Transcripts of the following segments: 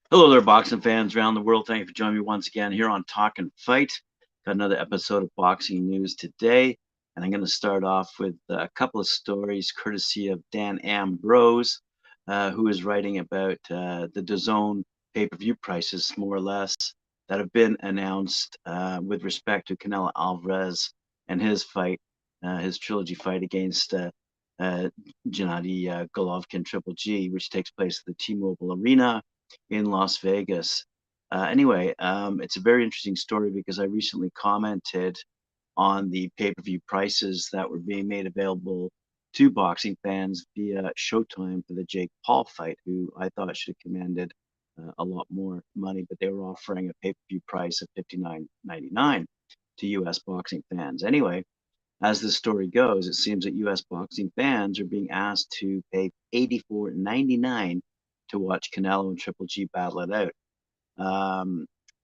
Hello there, boxing fans around the world. Thank you for joining me once again here on Talkin Fight. Got another episode of boxing news today, and I'm going to start off with a couple of stories courtesy of Dan Ambrose, who is writing about the DAZN pay-per-view prices, more or less, that have been announced with respect to Canelo Alvarez and his fight, his trilogy fight against Gennady Golovkin, Triple G, which takes place at the T-Mobile Arena in Las Vegas. Anyway, it's a very interesting story because I recently commented on the pay-per-view prices that were being made available to boxing fans via Showtime for the Jake Paul fight, who I thought should have commanded a lot more money, but they were offering a pay-per-view price of $59.99 to U.S. boxing fans. Anyway, as the story goes, it seems that U.S. boxing fans are being asked to pay $84.99 to watch Canelo and Triple G battle it out.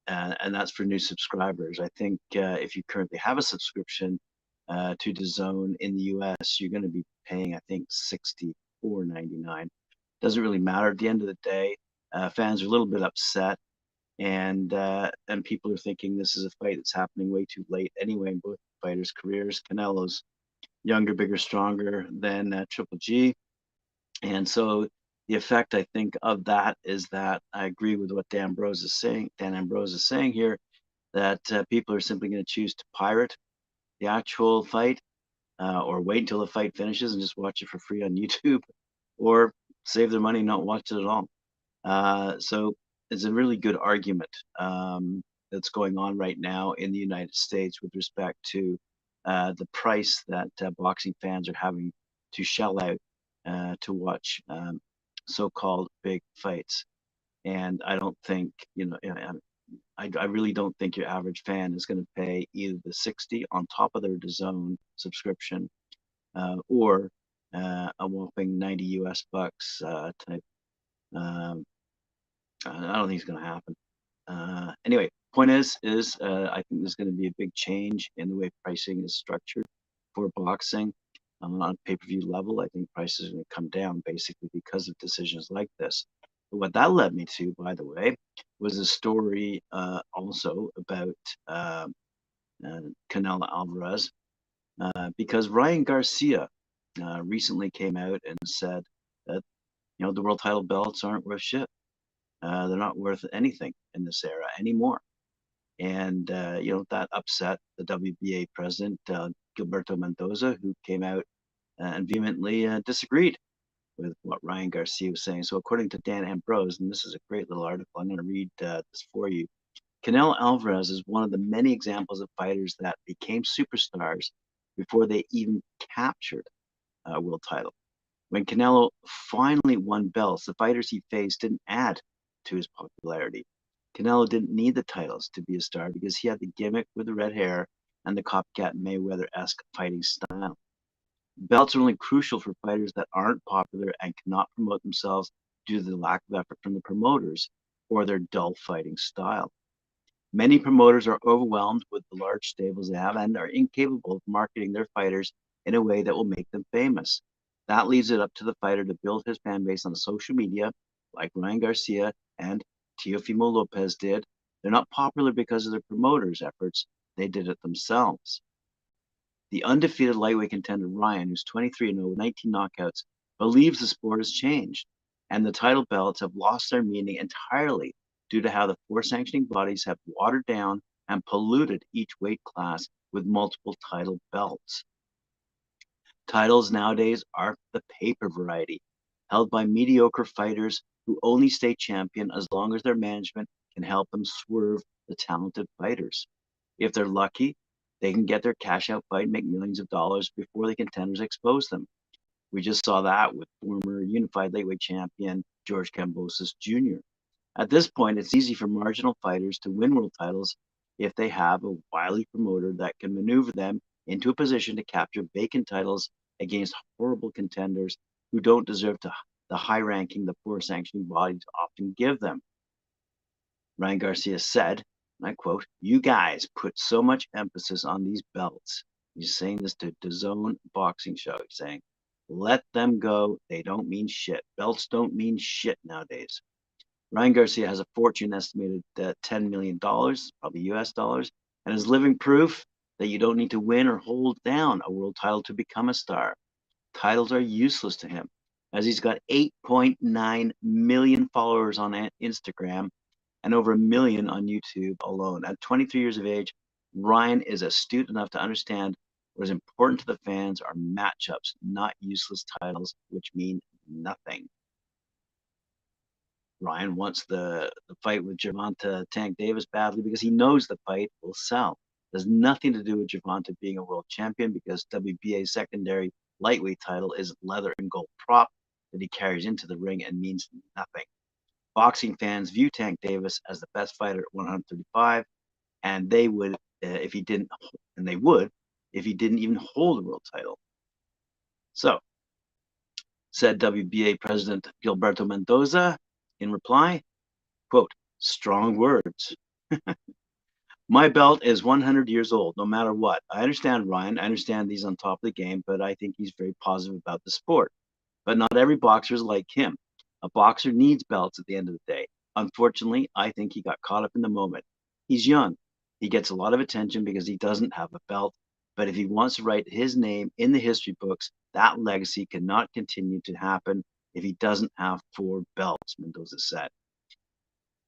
And that's for new subscribers. I think if you currently have a subscription to DAZN in the US, you're going to be paying, I think, $64.99. Doesn't really matter at the end of the day. Fans are a little bit upset, and people are thinking this is a fight that's happening way too late anyway in both fighters' careers. Canelo's younger, bigger, stronger than Triple G, and so the effect, I think, of that is that I agree with what Dan Ambrose is saying here, that people are simply going to choose to pirate the actual fight or wait until the fight finishes and just watch it for free on YouTube, or save their money and not watch it at all. So it's a really good argument that's going on right now in the United States with respect to the price that boxing fans are having to shell out to watch so-called big fights. And I don't think, I really don't think your average fan is going to pay either the 60 on top of their DAZN subscription or a whopping 90 US bucks type. I don't think it's going to happen. Anyway, point is I think there's going to be a big change in the way pricing is structured for boxing. On a pay-per-view level, I think prices are going to come down basically because of decisions like this. But what that led me to, by the way, was a story also about Canelo Alvarez, because Ryan Garcia recently came out and said that the world title belts aren't worth shit. They're not worth anything in this era anymore. And that upset the WBA president Gilberto Mendoza, who came out and vehemently disagreed with what Ryan Garcia was saying. So according to Dan Ambrose, and this is a great little article, I'm going to read this for you. Canelo Alvarez is one of the many examples of fighters that became superstars before they even captured a world title. When Canelo finally won belts, the fighters he faced didn't add to his popularity. Canelo didn't need the titles to be a star because he had the gimmick with the red hair and the copycat Mayweather-esque fighting style. Belts are only crucial for fighters that aren't popular and cannot promote themselves due to the lack of effort from the promoters or their dull fighting style. Many promoters are overwhelmed with the large stables they have and are incapable of marketing their fighters in a way that will make them famous. That leaves it up to the fighter to build his fan base on social media, like Ryan Garcia and Teofimo Lopez did. They're not popular because of their promoters' efforts. They did it themselves. The undefeated lightweight contender Ryan, who's 23-0 with 19 knockouts, believes the sport has changed, and the title belts have lost their meaning entirely due to how the four sanctioning bodies have watered down and polluted each weight class with multiple title belts. Titles nowadays are the paper variety, held by mediocre fighters who only stay champion as long as their management can help them swerve the talented fighters. If they're lucky, they can get their cash out fight and make millions of dollars before the contenders expose them. We just saw that with former unified lightweight champion George Kambosos Jr. At this point, it's easy for marginal fighters to win world titles if they have a wily promoter that can maneuver them into a position to capture vacant titles against horrible contenders who don't deserve the high ranking the poor sanctioning bodies often give them. Ryan Garcia said, and I quote, "You guys put so much emphasis on these belts. He's saying this to DAZN boxing show. He's saying, let them go. They don't mean shit. Belts don't mean shit nowadays. Ryan Garcia has a fortune estimated at $10 million, probably US dollars, and is living proof that you don't need to win or hold down a world title to become a star. Titles are useless to him, as he's got 8.9 million followers on Instagram and over 1 million on YouTube alone. At 23 years of age, Ryan is astute enough to understand what is important to the fans are matchups, not useless titles, which mean nothing. Ryan wants the fight with Gervonta Tank Davis badly because he knows the fight will sell. It has nothing to do with Gervonta being a world champion because WBA's secondary lightweight title is leather and gold prop that he carries into the ring and means nothing. Boxing fans view Tank Davis as the best fighter at 135, and they would if he didn't, and they would if he didn't even hold a world title. So, said WBA President Gilberto Mendoza in reply, quote, strong words. My belt is 100 years old, no matter what. I understand Ryan. I understand he's on top of the game, but I think he's very positive about the sport. But not every boxer is like him. A boxer needs belts at the end of the day. Unfortunately, I think he got caught up in the moment. He's young. He gets a lot of attention because he doesn't have a belt. But if he wants to write his name in the history books, that legacy cannot continue to happen if he doesn't have 4 belts, Mendoza said.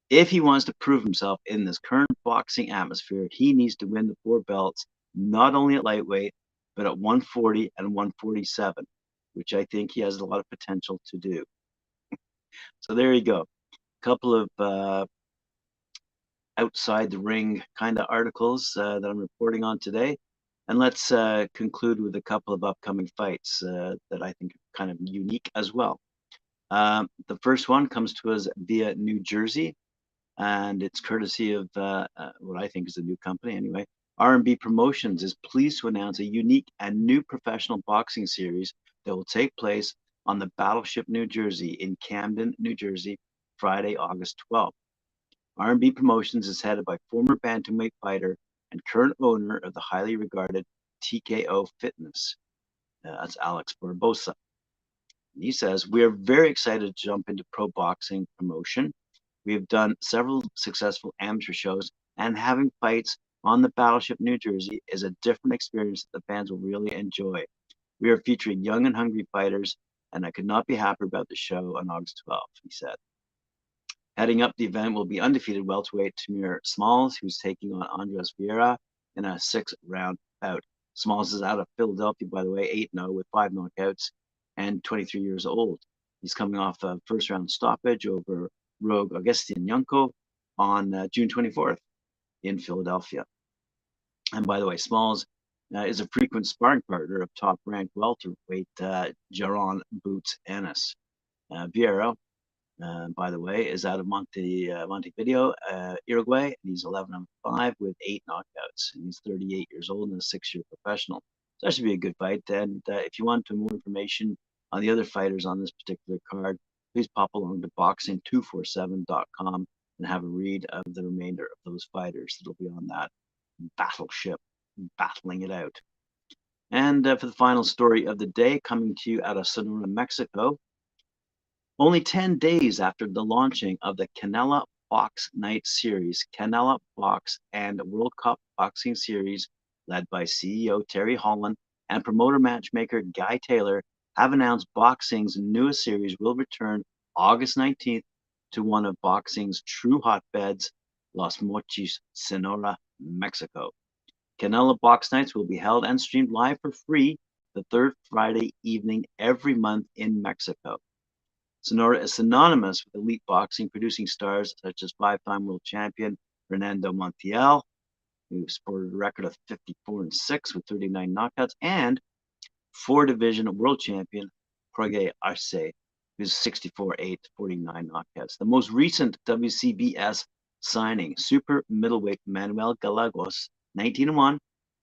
If he wants to prove himself in this current boxing atmosphere, he needs to win the 4 belts, not only at lightweight, but at 140 and 147, which I think he has a lot of potential to do. So there you go. A couple of outside the ring kind of articles that I'm reporting on today. And let's conclude with a couple of upcoming fights that I think are kind of unique as well. The first one comes to us via New Jersey, and it's courtesy of what I think is a new company anyway. R&B Promotions is pleased to announce a unique and new professional boxing series that will take place on the Battleship, New Jersey in Camden, New Jersey, Friday, August 12th. R&B Promotions is headed by former bantamweight fighter and current owner of the highly regarded TKO Fitness. That's Alex Barbosa. He says, we are very excited to jump into pro boxing promotion. We have done several successful amateur shows, and having fights on the Battleship, New Jersey is a different experience that the fans will really enjoy. We are featuring young and hungry fighters, and I could not be happier about the show on August 12th, he said. Heading up the event will be undefeated welterweight Tahmir Smalls, who's taking on Andres Vieira in a 6-round bout. Smalls is out of Philadelphia, by the way, 8-0 with 5 knockouts and 23 years old. He's coming off a first-round stoppage over Rogue Augustin Yanko on June 24th in Philadelphia. And by the way, Smalls is a frequent sparring partner of top-ranked welterweight Jaron Boots Ennis. Vieira, by the way, is out of Montevideo, Uruguay, and he's 11-5 with 8 knockouts. And he's 38 years old and a 6-year professional. So that should be a good fight. And if you want more information on the other fighters on this particular card, please pop along to boxing247.com and have a read of the remainder of those fighters that'll be on that battleship, battling it out. And for the final story of the day, coming to you out of Sonora, Mexico, only 10 days after the launching of the Canela Box Nights series, Canela Box and World Cup Boxing Series, led by CEO Terry Holland and promoter matchmaker Guy Taylor, have announced boxing's newest series will return August 19th to one of boxing's true hotbeds, Los Mochis, Sonora, Mexico. Canela Box Nights will be held and streamed live for free the third Friday evening every month in Mexico. Sonora is synonymous with elite boxing, producing stars such as 5-time world champion Fernando Montiel, who sported a record of 54-6 with 39 knockouts, and 4-division world champion Jorge Arce, who's 64-8, 49 knockouts. The most recent WCBS signing, super middleweight Manuel Gallegos, 19-1,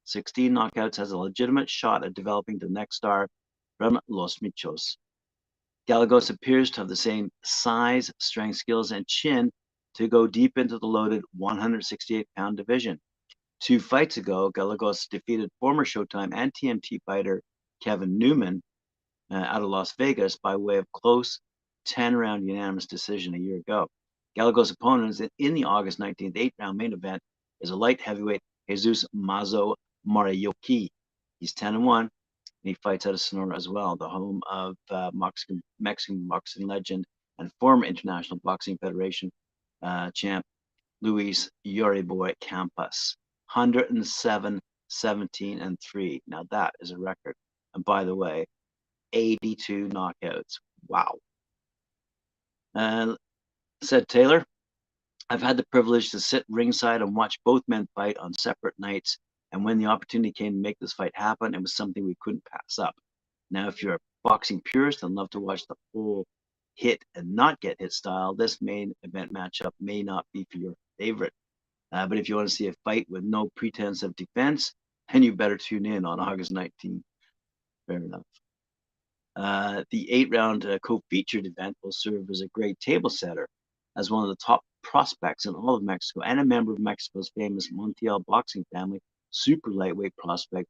16 knockouts, has a legitimate shot at developing the next star from Los Michos. Gallegos appears to have the same size, strength, skills, and chin to go deep into the loaded 168-pound division. 2 fights ago, Gallegos defeated former Showtime and TMT fighter Kevin Newman out of Las Vegas by way of close 10-round unanimous decision a year ago. Gallegos' opponent in the August 19th 8-round main event is a light heavyweight Jesus Mazo Mariuki. He's 10-1, and he fights out of Sonora as well, the home of Mexican boxing legend and former International Boxing Federation champ Luis Yoriboy Campos. 107, 17, and 3. Now that is a record. And by the way, 82 knockouts. Wow. Said Taylor, I've had the privilege to sit ringside and watch both men fight on separate nights. And when the opportunity came to make this fight happen, it was something we couldn't pass up. Now, if you're a boxing purist and love to watch the full hit and not get hit style, this main event matchup may not be for your favorite. But if you want to see a fight with no pretense of defense, then you better tune in on August 19th. Fair enough. The 8-round co-featured event will serve as a great table setter, as one of the top prospects in all of Mexico and a member of Mexico's famous Montiel boxing family, super lightweight prospect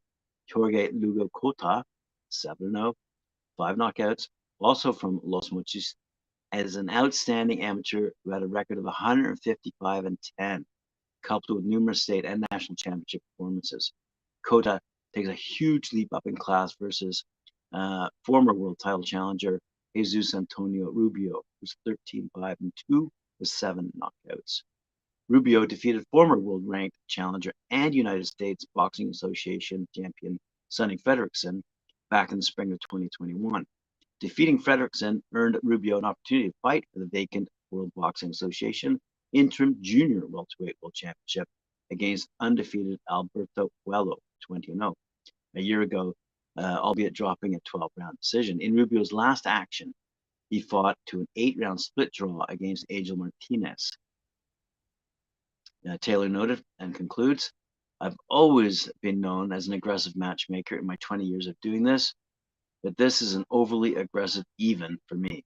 Jorge Lugo Cota, 7-0, 5 knockouts, also from Los Mochis, as an outstanding amateur who had a record of 155 and 10, coupled with numerous state and national championship performances. Cota takes a huge leap up in class versus former world title challenger Jesus Antonio Rubio, who's 13-5 and 2 with 7 knockouts. Rubio defeated former world ranked challenger and United States Boxing Association champion Sonny Frederickson back in the spring of 2021. Defeating Frederickson earned Rubio an opportunity to fight for the vacant World Boxing Association interim junior welterweight world championship against undefeated Alberto Puello, 20-0. A year ago, albeit dropping a 12-round decision. In Rubio's last action, he fought to an 8-round split draw against Angel Martinez. Taylor noted and concludes, I've always been known as an aggressive matchmaker in my 20 years of doing this, but this is an overly aggressive even for me.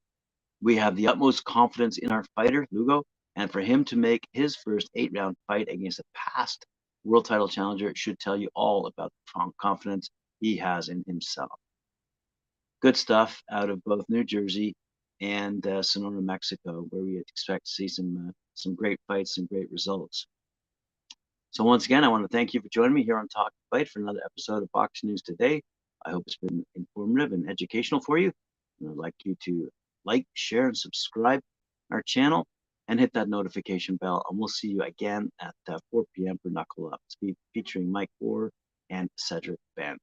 We have the utmost confidence in our fighter, Lugo, and for him to make his first 8-round fight against a past world title challenger should tell you all about the confidence he has in himself. Good stuff out of both New Jersey and Sonora, Mexico, where we expect to see some great fights, some great results. So once again, I want to thank you for joining me here on Talk Fight for another episode of Box News Today. I hope it's been informative and educational for you. And I'd like you to like, share, and subscribe our channel and hit that notification bell. And we'll see you again at 4 p.m. for Knuckle Up, featuring Mike Orr and Cedric Van.